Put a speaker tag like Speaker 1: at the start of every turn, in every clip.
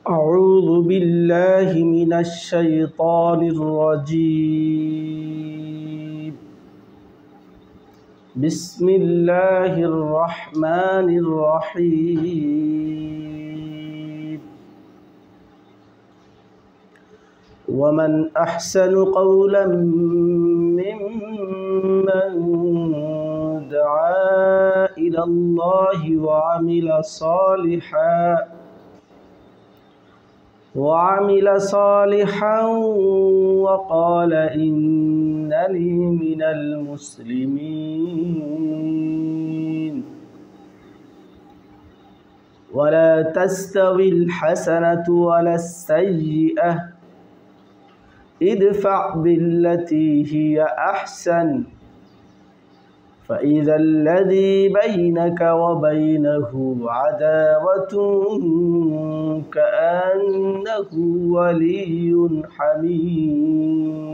Speaker 1: أعوذ بالله من الشيطان الرجيم. بسم الله الرحمن الرحيم. ومن أحسن قولا ممن دعا إلى الله وعمل صالحا وقال إنني من المسلمين. ولا تستوي الحسنة ولا السيئة ادفع بالتي هي أحسن فإذا الذي بينك وبينه عداوة كأنه ولي حميم.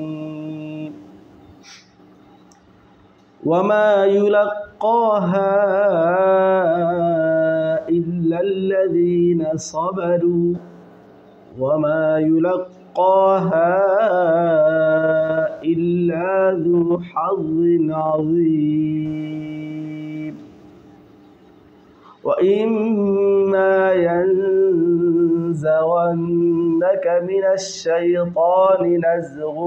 Speaker 1: وما يلقاها إلا الذين صبروا وما يلقاها إلا ذو حظ عظيم. وإما ينزغنك من الشيطان نزغ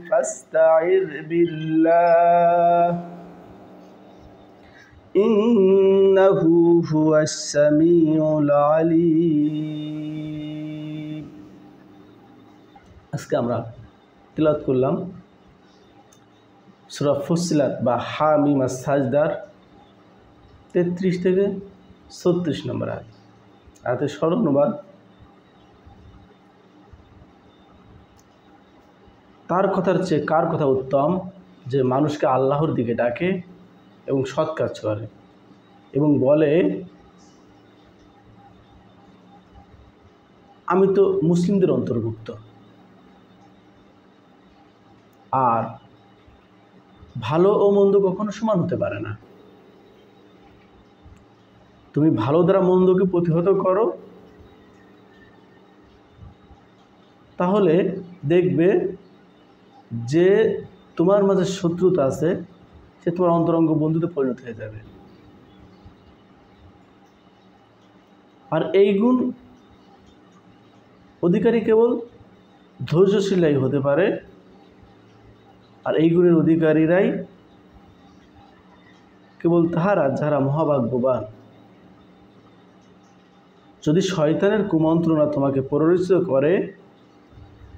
Speaker 1: فاستعذ بالله إنه هو السميع العليم. আজকে আমরা তিলাওয়াত করলাম সূরা ফুসসিলাত বা হামিম আস-সাজদার 33 থেকে 36 নম্বর আয়াত। আয়াতের সরল অনুবাদ: তার কথার চেয়ে কার কথা উত্তম যে মানুষকে আল্লাহর দিকে ডাকে এবং সৎ কাজ করে এবং বলে আমি তো মুসলিমদের অন্তর্ভুক্ত। আর ভালো ও মন্দ কখনো সমান হতে পারে না। তুমি ভালো দ্বারা মন্দকে প্রতিহত করো, তাহলে দেখবে যে তোমার মাঝে শত্রুতা আছে সে তোমার অন্তরঙ্গ বন্ধুতে পরিণত হয়ে যাবে। আর এই গুণ অধিকারী কেবল ধৈর্যশীলাই হতে পারে। আর এই গুণের অধিকারীরাই কেবল তাহারা যারা মহাভাগ্যবান। যদি শয়তানের কুমন্ত্রণা তোমাকে প্ররোচিত করে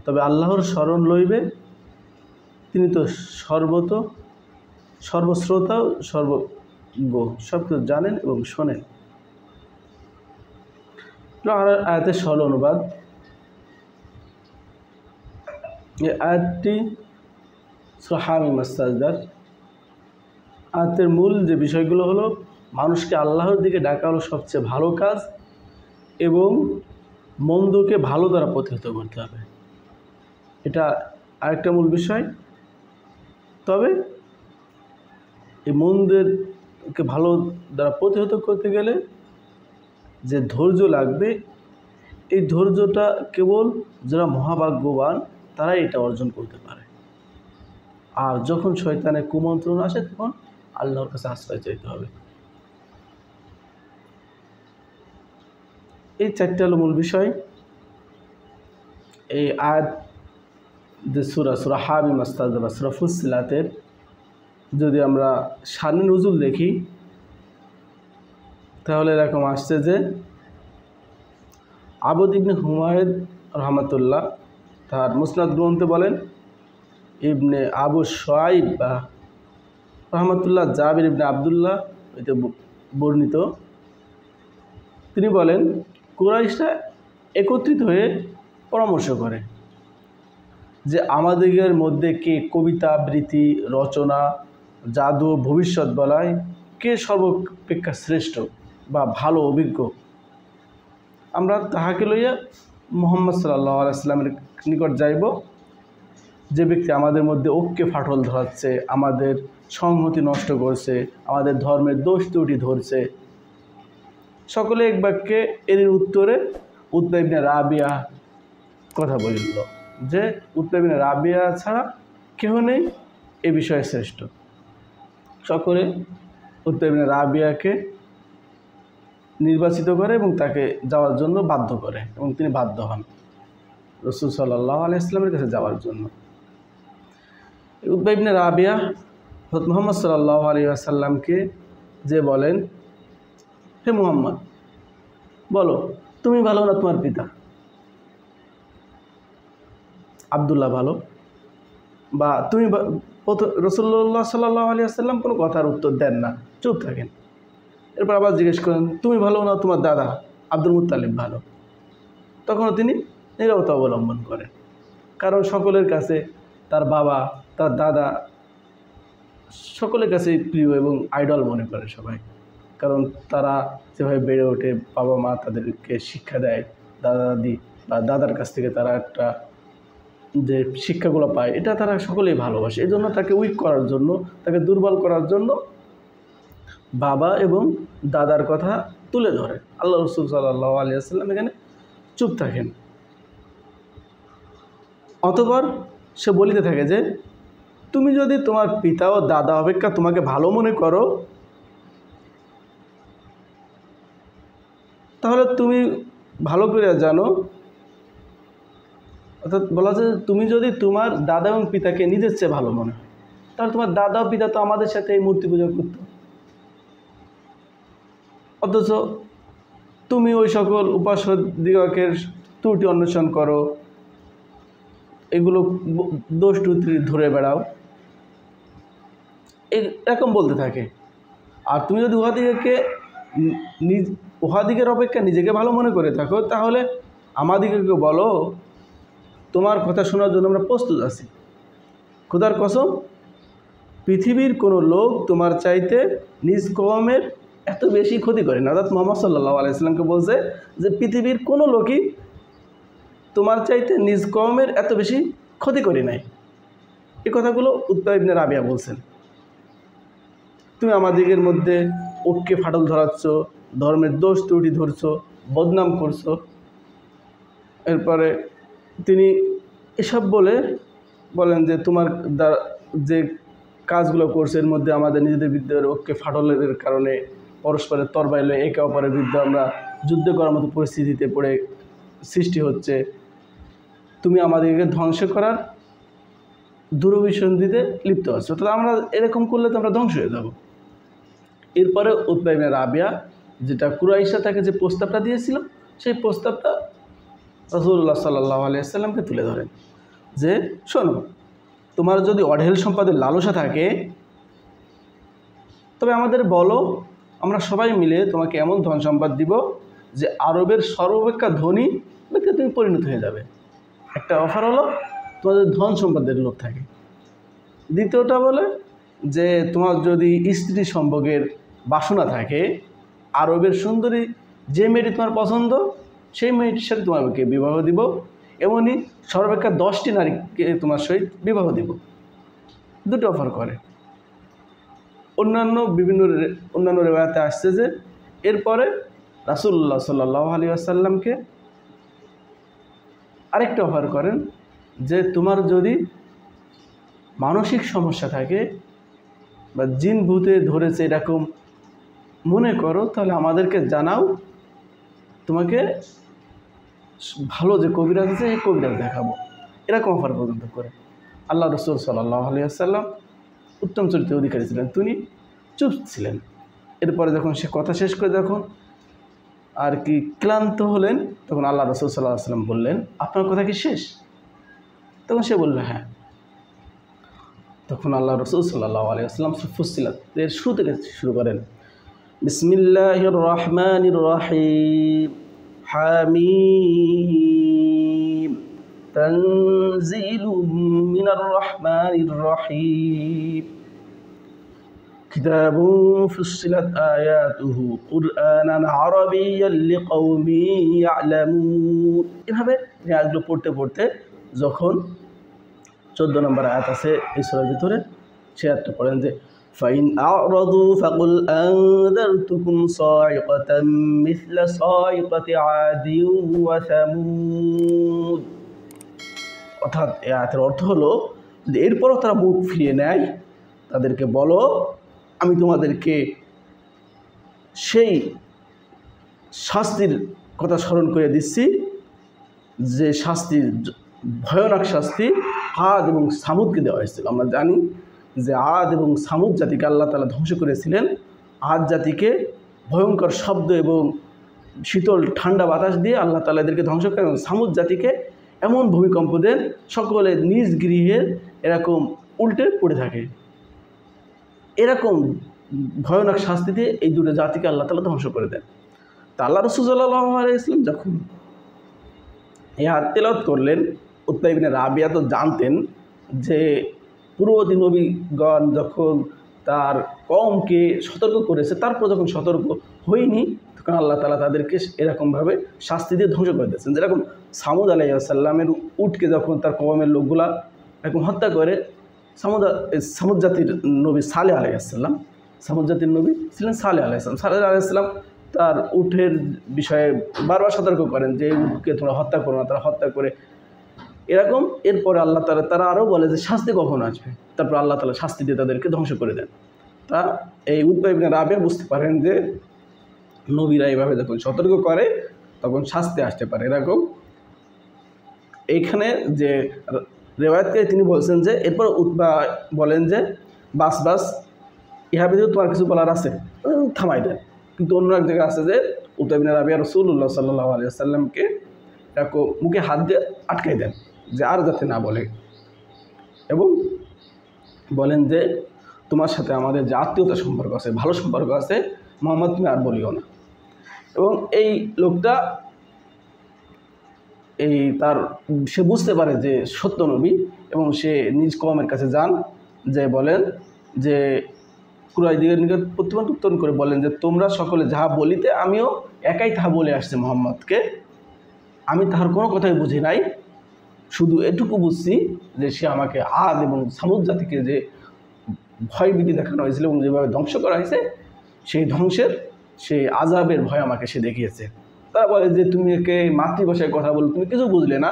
Speaker 1: তবে আল্লাহর শরণ লইবে, তিনি তো সর্বশ্রোতা সর্বজ্ঞ, সব কিছু জানেন এবং শোনেন। আয়াতের সরল অনুবাদ: এই আয়াতটি সূরা হামিম আস-সাজদার। আয়াতের মূল যে বিষয়গুলো হলো মানুষকে আল্লাহর দিকে ডাকা হলো সবচেয়ে ভালো কাজ এবং মন্দকে ভালো দ্বারা প্রতিহত করতে হবে, এটা আরেকটা মূল বিষয়। তবে এই মন্দেরকে ভালো দ্বারা প্রতিহত করতে গেলে যে ধৈর্য লাগবে, এই ধৈর্যটা কেবল যারা মহাভাগ্যবান তারাই এটা অর্জন করতে পারে। আর যখন শয়তানের কুমন্ত্রণা আসে তখন আল্লাহর কাছে আশ্রয় চাইতে হবে। এই চারটে হলো মূল বিষয়। এই আয়াত যে সূরা হামিম আস-সাজদা বা সূরা ফুসসিলাতের যদি আমরা শানে নুজুল দেখি তাহলে এরকম আসছে যে আবদ ইবনে হুমায়দ রহমাতুল্লাহ তার মুসনাদ গ্রন্থে বলেন, ইবনে আবু শুআইব বা রহমাতুল্লাহ জাবির ইবনে আবদুল্লাহ হইতে বর্ণিত, তিনি বলেন কুরাইশরা একত্রিত হয়ে পরামর্শ করে যে আমাদের মধ্যে কে কবিতা আবৃত্তি রচনা জাদু ভবিষ্যৎ বলায় কে সর্বাপেক্ষা শ্রেষ্ঠ বা ভালো অভিজ্ঞ, আমরা তাহাকে লইয়া মুহাম্মদ সাল্লাল্লাহু আলাইহি সাল্লামের নিকট যাইব, যে ব্যক্তি আমাদের মধ্যে ঐক্যে ফাটল ধরাচ্ছে, আমাদের সংহতি নষ্ট করছে, আমাদের ধর্মের দোষ ত্রুটি ধরছে। সকলে এক বাক্যে এর উত্তরে উতবা ইবনে রাবিয়া কথা বলল যে উতবা ইবনে রাবিয়া ছাড়া কেহ নেই এ বিষয়ে শ্রেষ্ঠ। সকলে উতবা ইবনে রাবিয়াকে নির্বাচিত করে এবং তাকে যাওয়ার জন্য বাধ্য করে এবং তিনি বাধ্য হন রাসূল সাল্লাল্লাহু আলাইহি ওয়াসাল্লামের কাছে যাওয়ার জন্য। উতবা ইবনে রাবিয়া হযরত মুহাম্মদ সাল্লাল্লাহু আলাইহি ওয়াসাল্লামকে যে বলেন, হে মুহাম্মদ, বলো তুমি ভালো না তোমার পিতা আব্দুল্লাহ ভালো, বা তুমি রাসূলুল্লাহ সাল্লাল্লাহু আলাইহি ওয়াসাল্লাম কোনো কথার উত্তর দেন না, চুপ থাকেন। এরপর আবার জিজ্ঞেস করেন, তুমি ভালো না তোমার দাদা আব্দুল মুত্তালিব ভালো? তখনও তিনি নীরবতা অবলম্বন করেন, কারণ সকলের কাছে তার বাবা তার দাদা সকলের কাছে প্রিয় এবং আইডল মনে করে সবাই, কারণ তারা যেভাবে বেড়ে ওঠে, বাবা মা তাদেরকে শিক্ষা দেয়, দাদা দাদি বা দাদার কাছ থেকে তারা একটা যে শিক্ষাগুলো পায় এটা তারা সকলেই ভালোবাসে। এই জন্য তাকে উইক করার জন্য, তাকে দুর্বল করার জন্য বাবা এবং দাদার কথা তুলে ধরে। আল্লাহ রাসূল সাল্লাল্লাহু আলাইহি ওয়াসাল্লাম এখানে চুপ থাকেন। অতঃপর সে বলিতে থাকে যে তুমি যদি তোমার পিতা ও দাদা অপেক্ষা তোমাকে ভালো মনে করো, তাহলে তুমি ভালো করে জানো, অর্থাৎ বলা যায় তুমি যদি তোমার দাদা এবং পিতাকে নিজের চেয়ে ভালো মনে হয়, তাহলে তোমার দাদা ও পিতা তো আমাদের সাথে এই মূর্তি পূজা করতো, অথচ তুমি ওই সকল উপাস্যদিগকের ত্রুটি অন্বেষণ করো, এগুলো দোষ ত্রুটি ধরে বেড়াও, এরকম বলতে থাকে। আর তুমি যদি উহাদিগের অপেক্ষা নিজেকে ভালো মনে করে থাকো, তাহলে আমাদিগকে বলো, তোমার কথা শোনার জন্য আমরা প্রস্তুত আছি। খোদার কসম, পৃথিবীর কোনো লোক তোমার চাইতে নিজ কওমের এত বেশি ক্ষতি করে না। অর্থাৎ মুহাম্মদ সাল্লাল্লাহু আলাইহি ওয়াসাল্লামকে বলছে যে পৃথিবীর কোনো লোকই তোমার চাইতে নিজ কওমের এত বেশি ক্ষতি করে নাই। এই কথাগুলো উতবা ইবনে রাবিয়া বলছেন। তুমি আমাদিগের মধ্যে ঐক্যে ফাটল ধরাচ্ছ, ধর্মের দোষ ত্রুটি ধরছো, বদনাম করছো। এরপরে তিনি এসব বলেন যে তোমার যে কাজগুলো করছে এর মধ্যে আমাদের নিজেদের বিরুদ্ধে ঐক্যে ফাটলের কারণে পরস্পরের তরবারি লয়ে একে অপরের বিরুদ্ধে আমরা যুদ্ধ করার মতো পরিস্থিতিতে পড়ে সৃষ্টি হচ্ছে। তুমি আমাদেরকে ধ্বংস করার দুরভিসন্ধিতে লিপ্ত আছো, তো আমরা এরকম করলে তো আমরা ধ্বংস হয়ে যাব। এরপরে উতবা ইবনে রাবিয়া যেটা কুরাইশা তাকে যে প্রস্তাবটা দিয়েছিল, সেই প্রস্তাবটা রাসূলুল্লাহ সাল্লাল্লাহু আলাইহি ওয়াসাল্লামকে তুলে ধরেন যে শোনো, তোমার যদি অঢেল সম্পদের লালসা থাকে তবে আমাদের বলো, আমরা সবাই মিলে তোমাকে এমন ধন সম্পদ দিব যে আরবের সর্বাপেক্ষা ধনী ব্যক্তি তুমি পরিণত হয়ে যাবে। একটা অফার হলো তোমাদের ধন সম্পদের লোভ থাকে। দ্বিতীয়টা বলে যে তোমার যদি স্ত্রী সম্ভোগের বাসনা থাকে, আরবের সুন্দরী যে মেয়েটি তোমার পছন্দ সেই মেয়েটির সাথে তোমাকে বিবাহ দিব, এমনই সর্বাপেক্ষা 10টি নারীকে তোমার সহিত বিবাহ দিব। দুটো অফার করে। অন্যান্য রেওয়ায়াতে আসছে যে এরপরে রাসূলুল্লাহ সাল্লাল্লাহু আলাইহি ওয়াসাল্লামকে আরেকটা অফার করেন যে তোমার যদি মানসিক সমস্যা থাকে বা জিন ভূতে ধরেছে এরকম মনে করো, তাহলে আমাদেরকে জানাও, তোমাকে ভালো যে কবিরাজ আছে এই কবিরাজ দেখাবো। এরকম অফার পর্যন্ত করে। আল্লাহ রাসূল সাল্লাল্লাহু আলাইহি ওয়াসাল্লাম উত্তম চরিত্রের অধিকারী ছিলেন, তিনি চুপ ছিলেন। এরপরে যখন সে কথা শেষ করে যখন আর কি ক্লান্ত হলেন, তখন আল্লাহ রাসূল সাল্লাল্লাহু আলাইহি ওয়াসাল্লাম বললেন, আপনার কথা কি শেষ? তখন সে বলল হ্যাঁ। তখন আল্লাহ রাসূল সাল্লাল্লাহু আলাইহি ওয়াসাল্লাম ফুসসিলাতের শুরু থেকে শুরু করেন। বিসমিল্লাহির রহমানির রহিম, হামিম, তানজিলুম মিনার রহমানির রহিম, কিতাবুন ফুসসিলাত আয়াতুহু কুরআনান আরাবিয়্যান লিকাওমিন ইয়ালামুন। এভাবে আয়াতগুলো পড়তে পড়তে যখন 14 নম্বর আয়াত আছে এই সূরার ভিতরে, সে আয়াতটা পড়েন যে فإن أعرضوا فقل أنذرتكم صاعقة مثل صاعقة عاد وثمود। অর্থাৎ এই আয়াতের অর্থ হলো যে এরপরও তারা মুখ ফিরিয়ে নেয়, তাদেরকে বলো আমি তোমাদেরকে সেই শাস্তির কথা স্মরণ করে দিচ্ছি যে শাস্তি, ভয়ানক শাস্তি আদ এবং সামুদকে দেওয়া হয়েছিল। আমরা জানি যে আদ এবং সামুদ জাতিকে আল্লাহ তাআলা ধ্বংস করেছিলেন। আদ জাতিকে ভয়ঙ্কর শব্দ এবং শীতল ঠান্ডা বাতাস দিয়ে আল্লাহ তাআলা এদেরকে ধ্বংস করেন, এবং সামুদ জাতিকে এমন ভূমিকম্প দেন সকলে নিজ গৃহের এরকম উল্টে পড়ে থাকে। এরকম ভয়ানক শাস্তি দিয়ে এই দুটো জাতিকে আল্লাহ তাআলা ধ্বংস করে দেন। তা আল্লাহ রাসূল সাল্লাল্লাহু আলাইহি ওয়াসাল্লাম যখন এই আয়াত তেলাওয়াত করলেন, উতবা ইবনে রাবিয়া তো জানতেন যে পূর্ববর্তী নবীগণ যখন তার কওমকে সতর্ক করেছে, তারপর যখন সতর্ক হয়নি তখন আল্লাহ তাআলা তাদেরকে এরকমভাবে শাস্তি দিয়ে ধ্বংস করে দিয়েছেন। যেরকম সামুদ আলাইহিসসালামের উটকে যখন তার কওমের লোকগুলা এরকম হত্যা করে, সামুদ জাতির নবী সালেহ আলাইহিসসালাম, সামুদ জাতির নবী ছিলেন সালেহ আলাইহিসসালাম। সালেহ আলাইহিসসালাম তার উটের বিষয়ে বারবার সতর্ক করেন যে উটকে তোমরা হত্যা করো না, তারা হত্যা করে এরকম। এরপরে আল্লাহ তাআলা তারা আরও বলে যে শাস্তি কখন আসবে, তারপর আল্লাহ তাআলা শাস্তি দিয়ে তাদেরকে ধ্বংস করে দেন। তা এই উতবা ইবনে রাবিয়া বুঝতে পারেন যে নবীরা এইভাবে যখন সতর্ক করে তখন শাস্তি আসতে পারে এরকম। এইখানে যে রেওয়ায়াতকে তিনি বলছেন যে এরপর উতবা বলেন যে বাস বাস, ইহা ব্যতীত তোমার কিছু বলার আছে, থামাই দেন। কিন্তু অন্য এক জায়গায় আছে যে উতবা ইবনে রাবিয়া রাসূলুল্লাহ সাল্লাল্লাহু আলাইহি ওয়াসাল্লামকে এরকম মুখে হাত দিয়ে আটকাই দেন যে আর যাতে না বলে, এবং বলেন যে তোমার সাথে আমাদের যে আত্মীয়তা সম্পর্ক আছে, ভালো সম্পর্ক আছে, মুহাম্মদ তুমি আর বলিও না। এবং এই লোকটা সে বুঝতে পারে যে সত্য নবী, এবং সে নিজ কওমের কাছে যান, যে বলেন যে কুরাইশদের নিকট প্রত্যুত্তর করে বলেন যে তোমরা সকলে যাহা বলিতে আমিও একাই তাহা বলে আসছি মোহাম্মদকে, আমি তাহার কোনো কথাই বুঝি নাই, শুধু এটুকু বুঝছি যে সে আমাকে আদ এবং সামুদ জাতিকে যে ভয়ভীতি দেখানো হয়েছিল এবং যেভাবে ধ্বংস করা হয়েছে সেই ধ্বংসের, সেই আযাবের ভয় আমাকে সে দেখিয়েছে। তারা বলে যে তুমি একে মাতৃভাষায় কথা বলো, তুমি কিছু বুঝলে না?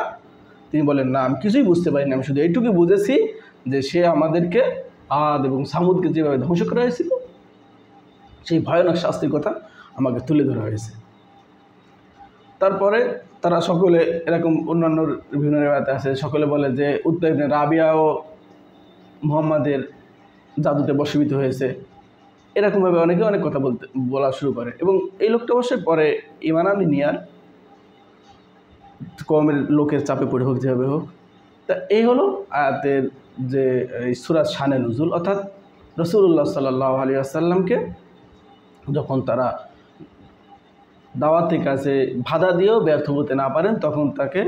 Speaker 1: তিনি বলেন না, আমি কিছুই বুঝতে পারিনি, আমি শুধু এইটুকু বুঝেছি যে সে আমাদেরকে আদ এবং সামুদকে যেভাবে ধ্বংস করা হয়েছিল সেই ভয়ানক শাস্তির কথা আমাকে তুলে ধরা হয়েছে। তারপরে তারা সকলে এরকম অন্যান্য বিভিন্ন রেওয়ায়াতে আছে, সকলে বলে যে উতবা ইবনে রাবিয়াও মুহাম্মাদের জাদুতে বশীভূত হয়েছে। এরকমভাবে অনেকে অনেক কথা বলা শুরু করে, এবং এই লোকটা অবশ্যই পরে ঈমান আনি নিয়ার কওমের লোকের চাপে পড়ে হোক, যেভাবে হোক। তা এই হলো আয়াতের যে সূরা শানে নুজুল, অর্থাৎ রাসূলুল্লাহ সাল্লাল্লাহু আলাইহি ওয়াসাল্লামকে যখন তারা দাওয়াতের কাছে বাধা দিয়েও ব্যর্থ হতে না পারেন তখন তাকে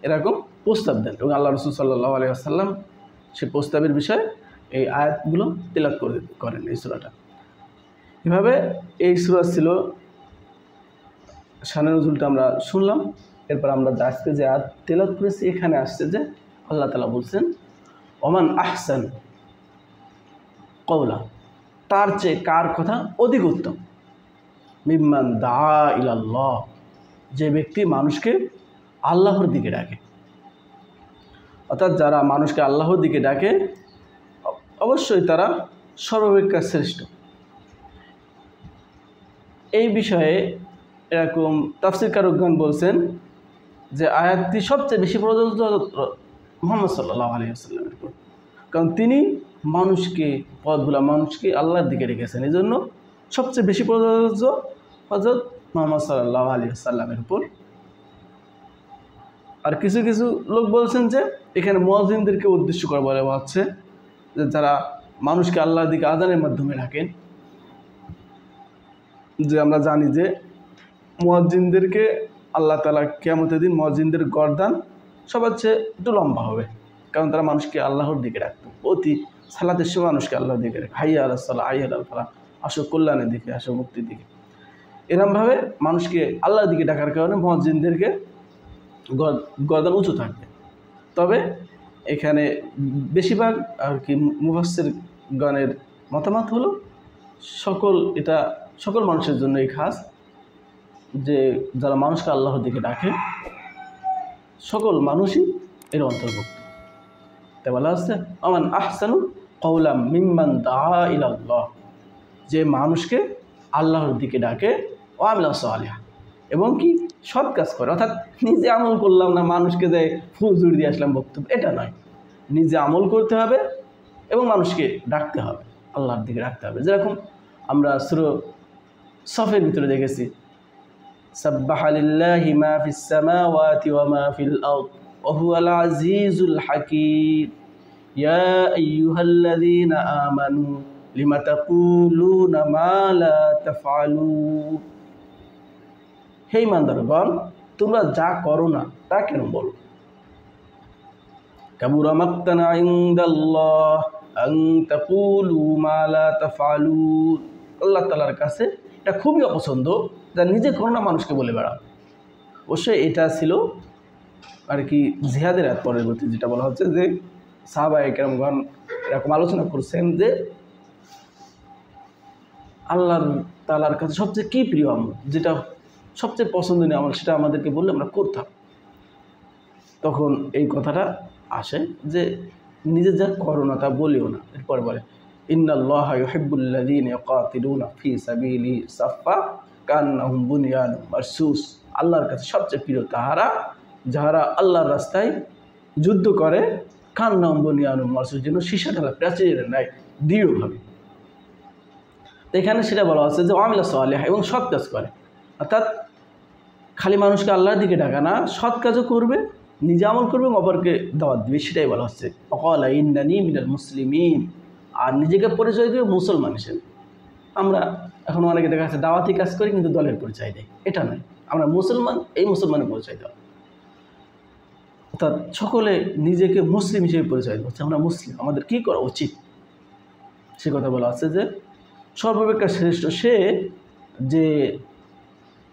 Speaker 1: এরকম প্রস্তাব দেন, এবং আল্লাহ রাসূল সাল্লাল্লাহু আলাইহি ওয়াসাল্লাম সেই প্রস্তাবের বিষয়ে এই আয়াতগুলো তেলাওয়াত করেন এই সূরাটা। এভাবে এই সূরা ছিল শানে নুজুলটা আমরা শুনলাম। এরপর আমরা আজকে যে আয়াত তেলাওয়াত করেছি এখানে আসছে যে আল্লাহ তাআলা বলছেন ওমান আহসান কওলা, তার চেয়ে কার কথা অধিক উত্তম, মিম্মান দা ইলাল্লাহ, যে ব্যক্তি মানুষকে আল্লাহর দিকে ডাকে। অর্থাৎ যারা মানুষকে আল্লাহর দিকে ডাকে অবশ্যই তারা সর্বাপেক্ষা শ্রেষ্ঠ। এই বিষয়ে এরকম তাফসীরকারগণ বলছেন যে আয়াতটি সবচেয়ে বেশি প্রযোজ্য মুহাম্মদ সাল্লাল্লাহু আলাইহি ওয়াসাল্লামের উপর, কারণ তিনি মানুষকে মানুষকে আল্লাহর দিকে রেখেছেন, এই জন্য সবচেয়ে বেশি প্রযোজ্য হযরত মুহাম্মদ সাল্লাল্লাহু আলাইহি ওয়াসাল্লামের উপর। আর কিছু কিছু লোক বলছেন যে এখানে মুয়াজ্জিনদেরকে উদ্দেশ্য করে বলা হচ্ছে যে যারা মানুষকে আল্লাহর দিকে আযানের মাধ্যমে ডাকেন, যে আমরা জানি যে মুয়াজ্জিনদেরকে আল্লাহ তাআলা কিয়ামতের দিন মুয়াজ্জিনদের গর্দান সবার চেয়ে একটু লম্বা হবে, কারণ তারা মানুষকে আল্লাহর দিকে ডাকতো, অতি সালাতের সময় মানুষকে আল্লাহর দিকে ডাকে, হাইয়া আলাস সালাহ হাইয়া আলাল ফালাহ, আসো কল্যাণের দিকে, আসো মুক্তির দিকে। এরকমভাবে মানুষকে আল্লাহর দিকে ডাকার কারণে মুয়াজ্জিনদেরকে গর্দান উঁচু থাকবে। তবে এখানে বেশিরভাগ আর কি মুফাসসিরগণের মতামত হলো এটা সকল মানুষের জন্যই খাস, যে যারা মানুষকে আল্লাহর দিকে ডাকে সকল মানুষই এর অন্তর্ভুক্ত। তাই বলা হচ্ছে আমান আহসানু কওলাম মিম্মান দাআ ইলাল্লাহ, যে মানুষকে আল্লাহর দিকে ডাকে ও আমিলা সালিহা, এবং কি সৎ কাজ করে। অর্থাৎ নিজে আমল করলাম না, মানুষকে যে ফুজুর দিয়ে আসলাম বক্তব্য, এটা নয়। নিজে আমল করতে হবে এবং মানুষকে ডাকতে হবে, আল্লাহর দিকে ডাকতে হবে। যেরকম আমরা সূরা সফের ভিতরে দেখেছি, সাব্বাহা লিল্লাহি মা ফিস সামাওয়াতি ওয়া মা ফিল আরদ ওয়া হুয়াল আজিজুল হাকীম ইয়া আইয়ুহাল্লাযীনা আমানু লিমা তাকুলুনা মা লা তাফআলুন। হে ইমানদারগণ, তোমরা যা করো না তা কেন বলো? কাবুরা মাকতান ইনদাল্লাহ আন তাকুলু মা লা তাফআলুন। আল্লাহ তাআলার কাছে এটা খুবই অপছন্দ যা নিজে করো না মানুষকে বলে বেড়াও। অবশ্যই এটা ছিল আর কি জিহাদের আয়াত পরবর্তী, যেটা বলা হচ্ছে যে সাহাবায়ে কেরামগণ এরকম আলোচনা করছেন যে আল্লাহ তাআলার কাছে সবচেয়ে কী প্রিয় আমল, যেটা সবচেয়ে পছন্দনীয় আমল, সেটা আমাদেরকে বললে আমরা করতাম। তখন এই কথাটা আসে যে নিজে যা করো না তা বলিও না। এরপর বলে ইন্নাল্লাহা ইউহিব্বুল্লাযীনা ইয়াকাতিলুনা ফী সাবিলিহি সাফফা কান্নাহুম বুনিয়ানুম মারসুস। আল্লাহর কাছে সবচেয়ে প্রিয় তাহারা যাহারা আল্লাহর রাস্তায় যুদ্ধ করে, কান্নাহুম বুনিয়ানুম মারসুস, যেন সীসা ঢালা প্রাচীরের ন্যায় দৃঢ়ভাবে। তো এখানে সেটা বলা হচ্ছে যে আমিলা সালিহা, এবং সৎ কাজ করে। অর্থাৎ খালি মানুষকে আল্লাহর দিকে ডাকা না, সৎ কাজও করবে, নিজে আমল করবে এবং অপরকে দাওয়াত দিবে, সেটাই বলা হচ্ছে ওয়াকালা ইন্নানী মিনাল মুসলিমিন। আর নিজেকে পরিচয় দিবে মুসলমান হিসেবে। আমরা এখন অনেকে দেখা যাচ্ছে দাওয়াতি কাজ করি কিন্তু দলের পরিচয় দেয়, এটা নয়। আমরা মুসলমান, এই মুসলমানের পরিচয় দেওয়া। অর্থাৎ সকলে নিজেকে মুসলিম হিসেবে পরিচয় দিচ্ছে, আমরা মুসলিম, আমাদের কী করা উচিত সে কথা বলা হচ্ছে যে সর্বাপেক্ষা শ্রেষ্ঠ সে যে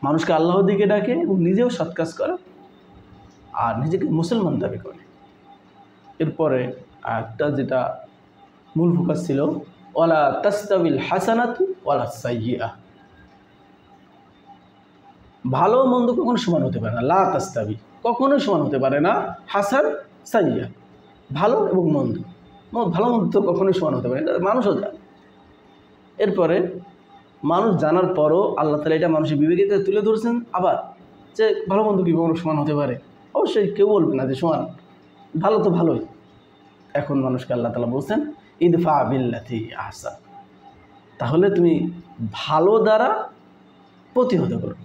Speaker 1: মানুষকে আল্লাহর দিকে ডাকে এবং নিজেও সৎ কাজ করে আর নিজেকে মুসলমান দাবি করে। এরপরে একটা যেটা মূল ফোকাস ছিল ওয়ালা তাস্তাবিল হাসানাতু ওয়ালা সাইয়্যিআহ, ভালো মন্দ কখনো সমান হতে পারে না। লা তাস্তাবি, কখনোই সমান হতে পারে না। হাসান সাইয়্যিআহ, ভালো এবং মন্দ, ভালো মন্দ তো কখনোই সমান হতে পারে না, মানুষও জানে। এরপরে মানুষ জানার পরও আল্লাহ তাআলা এটা মানুষের বিবেকে তুলে ধরছেন। আবার যে ভালো মন্দ কি কখনো সমান হতে পারে? অবশ্যই কেউ বলবে না যে সমান, ভালো তো ভালোই। এখন মানুষকে আল্লাহ তাআলা বলছেন ইদফা বিল্লাতি আহসান, তাহলে তুমি ভালো দ্বারা প্রতিহত করো।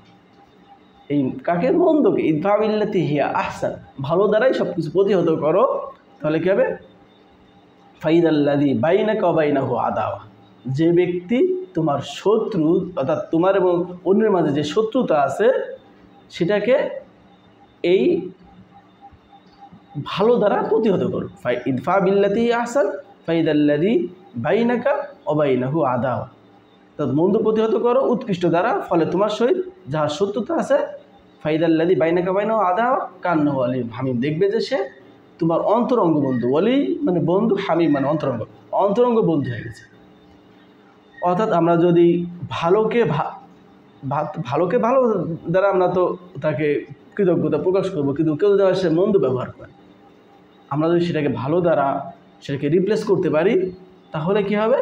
Speaker 1: এই কাকে? মন্দকে। ইদফা বিল্লাতি হিয়া আহসান, ভালো দ্বারাই সব কিছু প্রতিহত করো। তাহলে কী হবে? ফাইদাল্লাযী বাইনাকা ওয়া বাইনাহু আদাওয়া, যে ব্যক্তি তোমার শত্রু, অর্থাৎ তোমার এবং অন্যের মাঝে যে শত্রুতা আছে সেটাকে এই ভালো দ্বারা প্রতিহত করো। ইদফা বিল্লাতি আহসান ফাইদাল্লাযী বাইনাকা ওয়া বাইনাহু আদাওয়া, অর্থাৎ মন্দ প্রতিহত করো উৎকৃষ্ট দ্বারা, ফলে তোমার সহিত যাহার শত্রুতা আছে ফাইদাল্লাযী বাইনাকা ওয়া বাইনাহু আদাওয়া কান্নাহু আলিয়্যুন হামিম, দেখবে যে সে তোমার অন্তরঙ্গ বন্ধু। ওয়ালি মানে বন্ধু, হামিম মানে অন্তরঙ্গ, অন্তরঙ্গ বন্ধু হয়ে গেছে। অর্থাৎ আমরা যদি ভালোকে ভালো দ্বারা আমরা তো তাকে কৃতজ্ঞতা প্রকাশ করবো, কিন্তু কেউ দ্বারা সে মন্দ ব্যবহার করে, আমরা যদি সেটাকে ভালো দ্বারা সেটাকে রিপ্লেস করতে পারি তাহলে কি হবে?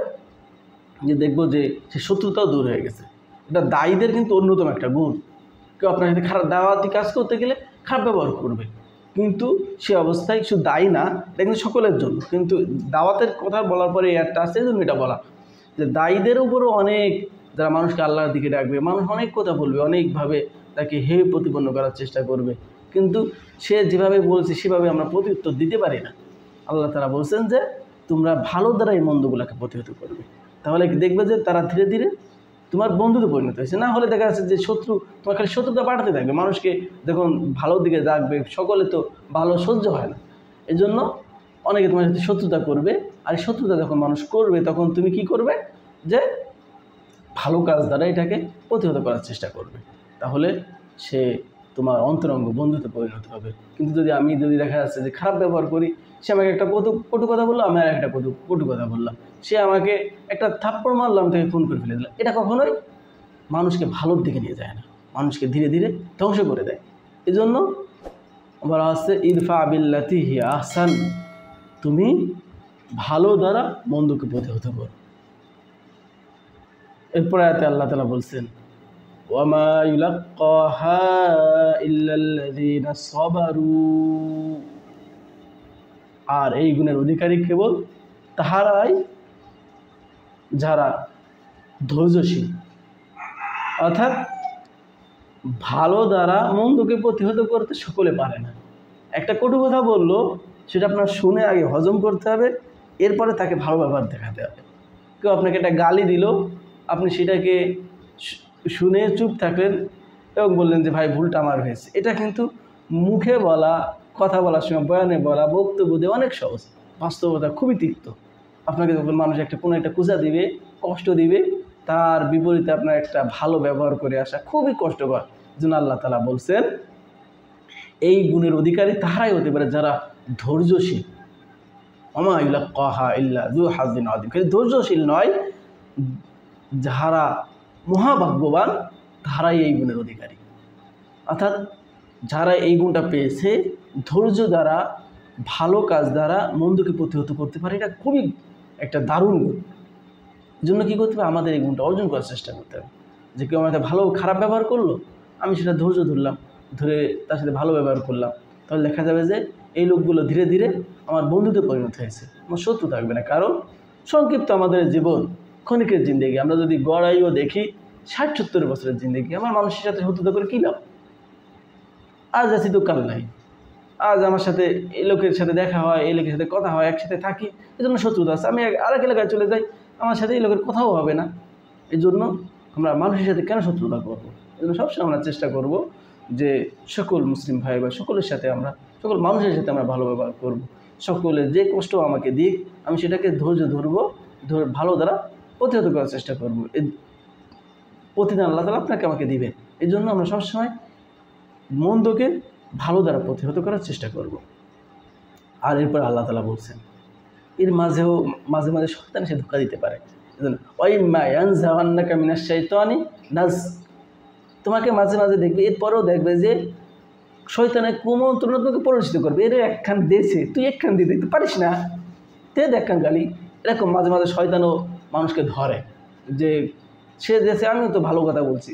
Speaker 1: যে দেখবো যে সে শত্রুতাও দূর হয়ে গেছে। এটা দায়ীদের কিন্তু অন্যতম একটা গুণ। কেউ আপনার সাথে খারাপ দাওয়াতি কাজ করতে গেলে খারাপ ব্যবহার করবে, কিন্তু সে অবস্থায় শুধু দায়ী না, এটা কিন্তু সকলের জন্য। কিন্তু দাওয়াতের কথা বলার পরে একটা আছে, এই জন্য এটা বলা যে দায়ীদের উপরও অনেক, যারা মানুষকে আল্লাহর দিকে ডাকবে, মানুষ অনেক কথা বলবে, অনেকভাবে তাকে হে প্রতিপন্ন করার চেষ্টা করবে, কিন্তু সে যেভাবে বলছে সেভাবে আমরা প্রত্যুত্তর দিতে পারি না। আল্লাহ তাআলা বলছেন যে তোমরা ভালো দ্বারা এই মন্দগুলোকে প্রতিহত করবে, তাহলে দেখবে যে তারা ধীরে ধীরে তোমার বন্ধুতে পরিণত হয়েছে। না হলে দেখা যাচ্ছে যে শত্রু তোমার খালি শত্রুতা বাড়াতে থাকবে, মানুষকে যখন ভালোর দিকে ডাকবে সকলে তো ভালো সহ্য হয় না, এই জন্য অনেকে তোমার সাথে শত্রুতা করবে। আর এই শত্রুতা যখন মানুষ করবে তখন তুমি কি করবে? যে ভালো কাজ দ্বারা এটাকে প্রতিহত করার চেষ্টা করবে, তাহলে সে তোমার অন্তরঙ্গ বন্ধুতে পরিণত হবে। কিন্তু যদি দেখা যাচ্ছে যে খারাপ ব্যবহার করি, সে আমাকে একটা কটু কথা বললো, আমি আর একটা কটু কথা বললাম, সে আমাকে একটা থাপ্পড় মারলাম, তাকে খুন করে ফেলে দিলাম, এটা কখনোই মানুষকে ভালোর দিকে নিয়ে যায় না, মানুষকে ধীরে ধীরে ধ্বংস করে দেয়। এই জন্য বলা হচ্ছে ইরফা বিল্লাতি হিয়া আহসান, তুমি ভালো দ্বারা মন্দকে প্রতিহত করো। এরপর আয়াতে আল্লাহ তাআলা বলছেন ওয়ামা ইউলাক্কাহা ইল্লাল্লাযীনা সাবারু, আর এই গুণের অধিকারী কেবল তাহারাই যারা ধৈর্যশীল। অর্থাৎ ভালো দ্বারা মন্দকে প্রতিহত করতে সকলে পারে না। একটা কটু কথা বললো, সেটা আপনার শুনে আগে হজম করতে হবে, এরপরে তাকে ভালো ব্যবহার দেখাতে হবে। কেউ আপনাকে একটা গালি দিল, আপনি সেটাকে শুনে চুপ থাকলেন এবং বললেন যে ভাই ভুলটা আমার হয়েছে। এটা কিন্তু মুখে বলা, কথা বলার সময়, বয়ানে বলা, বক্তব্য দিয়ে অনেক সহজ, বাস্তবতা খুবই তিক্ত। আপনাকে যখন মানুষ কোনো একটা কুজা দিবে, কষ্ট দিবে, তার বিপরীতে আপনার একটা ভালো ব্যবহার করে আসা খুবই কষ্টকর। যেন আল্লাহ তাআলা বলছেন এই গুণের অধিকারী তাহারাই হতে পারে যারা ধৈর্যশীল। ওমা ইউলাক্কাহা ইল্লা যু হাযিন আযীম, খালি ধৈর্যশীল নয়, যারা মহাভাগ্যবান তাহারাই এই গুণের অধিকারী। অর্থাৎ যারা এই গুণটা পেয়েছে, ধৈর্য দ্বারা, ভালো কাজ দ্বারা মন্দকে প্রতিহত করতে পারে, এটা খুবই একটা দারুণ গুণ। এই জন্য কী করতে হবে, আমাদের এই গুণটা অর্জন করার চেষ্টা করতে হবে। যে কেউ আমাদের খারাপ ব্যবহার করলো, আমি সেটা ধৈর্য ধরে তার সাথে ভালো ব্যবহার করলাম, তাহলে দেখা যাবে যে এই লোকগুলো ধীরে ধীরে আমার বন্ধুতে পরিণত হয়েছে, আমার শত্রু থাকবে না। কারণ সংক্ষিপ্ত আমাদের জীবন, ক্ষণিকের জিন্দেগি। আমরা যদি গড়াইও দেখি ৬০-৭০ বছরের জিন্দেগি, আমার মানুষের সাথে শত্রুতা করে কী লাভ? আজ আছি তো কাল নাই। আজ আমার সাথে এই লোকের সাথে দেখা হয়, এই লোকের সাথে কথা হয়, একসাথে থাকি, এই জন্য শত্রুতা আছে। আমি আরেক এলাকায় চলে যাই, আমার সাথে এই লোকের কথাও হবে না। এই জন্য আমরা মানুষের সাথে কেন শত্রুতা করবো? এই জন্য সবসময় আমরা চেষ্টা করব যে সকল মুসলিম ভাই বা সকলের সাথে আমরা, সকল মানুষের সাথে আমরা ভালো ব্যবহার করব। সকলে যে কষ্ট আমাকে দিক, আমি সেটাকে ধৈর্য ধরবো, ভালো দ্বারা প্রতিহত করার চেষ্টা করব। এই প্রতিদিন আল্লাহ তাআলা আপনাকে আমাকে দিবেন। এই জন্য আমরা সবসময় মন্দকে ভালো দ্বারা প্রতিহত করার চেষ্টা করব। আর এরপর আল্লাহ তাআলা বলছেন এর মাঝেও মাঝে মাঝে শয়তান এসে ধোঁকা দিতে পারে। ওয়াইম্মা ইয়ানজাগান্নাকা মিনাশ শাইতানি নাজ, তোমাকে মাঝে মাঝে দেখবে, এরপরেও দেখবে যে শয়তানের কুমন্ত্রণা তোকে পরিচিত করবে। এর একখান দেশে তুই একখান দিতে পারিস না, একখান গালি। এরকম মাঝে মাঝে শয়তানও মানুষকে ধরে যে সে দেশে আমিও তো ভালো কথা বলছি,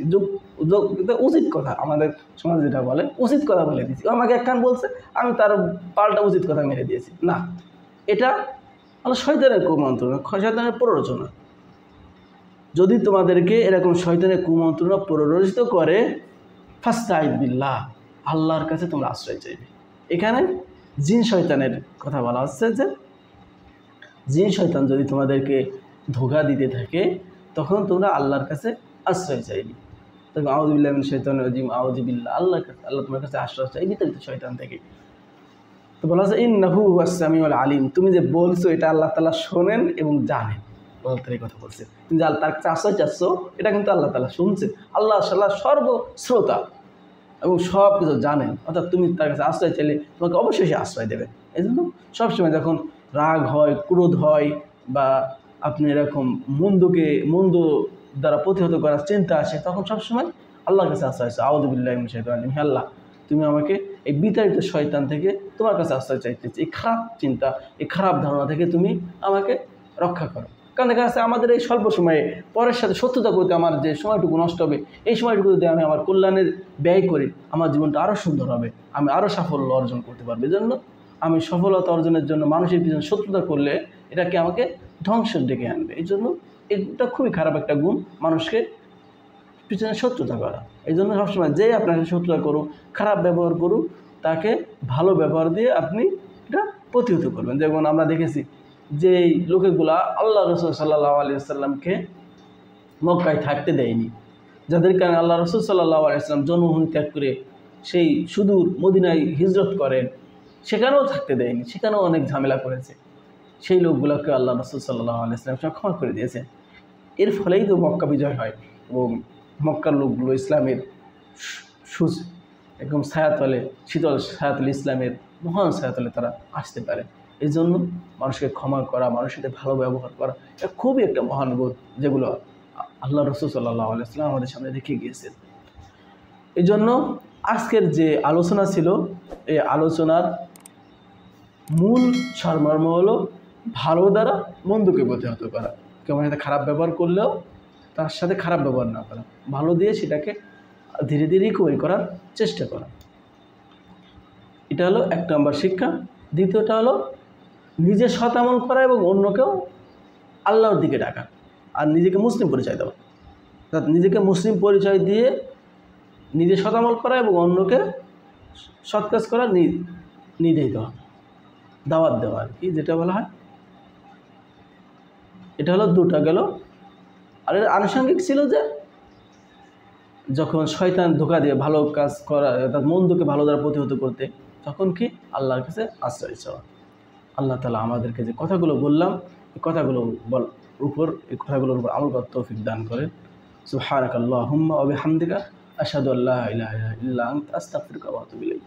Speaker 1: উচিত কথা, আমাদের সমাজ যেটা বলে উচিত কথা বলে দিয়েছি, আমাকে একখান বলছে, আমি তার পাল্টা উচিত কথা মেরে দিয়েছি। না, এটা হলো শয়তানের কুমন্ত্রণা, শয়তানের প্ররোচনা। যদি তোমাদেরকে এরকম শয়তানের কুমন্ত্রণা প্ররোচিত করে, ফাস্তাইয বিল্লাহ, আল্লাহর কাছে তোমরা আশ্রয় চাইবে। এখানে জিন শয়তানের কথা বলা হচ্ছে যে জিন শয়তান যদি তোমাদেরকে ধোঁকা দিতে থাকে, তখন তোমরা আল্লাহর কাছে আশ্রয় চাইবে। তবে আউযুবিল্লাহি মিনাশ শাইতানির রাজিম, আউযুবিল্লাহ, আল্লাহ তোমার কাছে আশ্রয় চাই বিতাড়িত শয়তান থেকে। তো বলা হচ্ছে ইন্নাহু হুয়াস সামিউল আলিম, তুমি যে বলছো এটা আল্লাহ তাআলা শোনেন এবং জানেন। আল্লাহ তাআলা কথা বলছে, তুমি যে তার কাছে আশ্রয় চাচ্ছ, এটা কিন্তু আল্লাহ তাআলা শুনছে। আল্লাহ সর্বশ্রোতা এবং সব কিছু জানেন। অর্থাৎ তুমি তার কাছে আশ্রয় চাইলে তোমাকে অবশ্যই সে আশ্রয় দেবে। এই জন্য সবসময় যখন রাগ হয়, ক্রোধ হয়, বা আপনি এরকম মন্দ দ্বারা প্রতিহত করার চিন্তা আসে, তখন সবসময় আল্লাহর কাছে আশ্রয় চাই। আউযুবিল্লাহি মিনাশ শাইতানির রাজিম, হে আল্লাহ, তুমি আমাকে এই বিতাড়িত শয়তান থেকে তোমার কাছে আশ্রয় চাইতেছি। এই খারাপ চিন্তা, এই খারাপ ধারণা থেকে তুমি আমাকে রক্ষা করো। কারণ দেখা যাচ্ছে আমাদের এই স্বল্প সময়ে পরের সাথে শত্রুতা করতে আমার যে সময়টুকু নষ্ট হবে, এই সময়টুকু যদি আমি আমার কল্যাণের ব্যয় করি, আমার জীবনটা আরও সুন্দর হবে, আমি আরও সাফল্য অর্জন করতে পারবো। এই জন্য আমি সফলতা অর্জনের জন্য মানুষের পিছনে শত্রুতা করলে এটাকে আমাকে ধ্বংসের ডেকে আনবে। এই জন্য এটা খুবই খারাপ একটা গুণ, মানুষকে পিছনে শত্রুতা করা। এই জন্য সবসময় যে আপনাকে শত্রুতা করুক, খারাপ ব্যবহার করুক, তাকে ভালো ব্যবহার দিয়ে আপনি এটা প্রতিহত করবেন। যেমন আমরা দেখেছি যে লোকেগুলা আল্লাহ রাসূল সাল্লাল্লাহু আলাইহি ওয়াসাল্লামকে মক্কায় থাকতে দেয়নি, যাদের কারণে আল্লাহ রাসূল সাল্লাল্লাহু আলাইহি ওয়াসাল্লাম জন্মভূমি ত্যাগ করে সেই সুদূর মদিনায় হিজরত করেন, সেখানেও থাকতে দেয়নি, সেখানেও অনেক ঝামেলা করেছে। সেই লোকগুলোকে আল্লাহ রাসূল সাল্লাল্লাহু আলাইহি ওয়াসাল্লাম ক্ষমা করে দিয়েছে। এর ফলেই তো মক্কা বিজয় হয় এবং মক্কার লোকগুলো ইসলামের একদম ছায়াতলে, শীতল ছায়াতলে, ইসলামের মহান ছায়াতলে তারা আসতে পারে। এই জন্য মানুষকে ক্ষমা করা, মানুষের সাথে ভালো ব্যবহার করা, এটা খুবই একটা মহান গুণ, যেগুলো আল্লাহ রাসূল সাল্লাল্লাহু আলাইহি ওয়াসাল্লাম আমাদের সামনে রেখে গিয়েছেন। এই জন্য আজকের যে আলোচনা ছিল, এই আলোচনার মূল সারমর্ম হলো ভালো দ্বারা মন্দকে প্রতিহত করা। কেউ সাথে খারাপ ব্যবহার করলেও তার সাথে খারাপ ব্যবহার না করা, ভালো দিয়ে সেটাকে ধীরে ধীরে রিকভারি করার চেষ্টা করা। এটা হলো 1 নম্বর শিক্ষা। দ্বিতীয়টা হলো নিজে সৎ আমল করা এবং অন্যকেও আল্লাহর দিকে ডাকা, আর নিজেকে মুসলিম পরিচয় দেওয়া। অর্থাৎ নিজেকে মুসলিম পরিচয় দিয়ে নিজে সৎ আমল করা এবং অন্যকে সৎ কাজ করার নির্দেশ দেওয়া, দাওয়াত দেওয়া আর কি, যেটা বলা হয়। এটা হলো 2টা গেল। আর এর আনুষঙ্গিক ছিল যে যখন শয়তান ধোঁকা দিয়ে ভালো কাজ করা, অর্থাৎ মন্দকে ভালো দ্বারা প্রতিহত করতে, তখন কি আল্লাহর কাছে আশ্রয় চাওয়া। আল্লাহ তাআলা আমাদেরকে যে কথাগুলো বললাম, এই কথাগুলোর উপর আমল করার তৌফিক দান করেন। সুবহানাকাল্লাহুম্মা ওয়া বিহামদিকা আশহাদু আল্লা ইলাহা ইল্লা আনতা আস্তাগফিরুকা ওয়া আতুবু ইলাইক।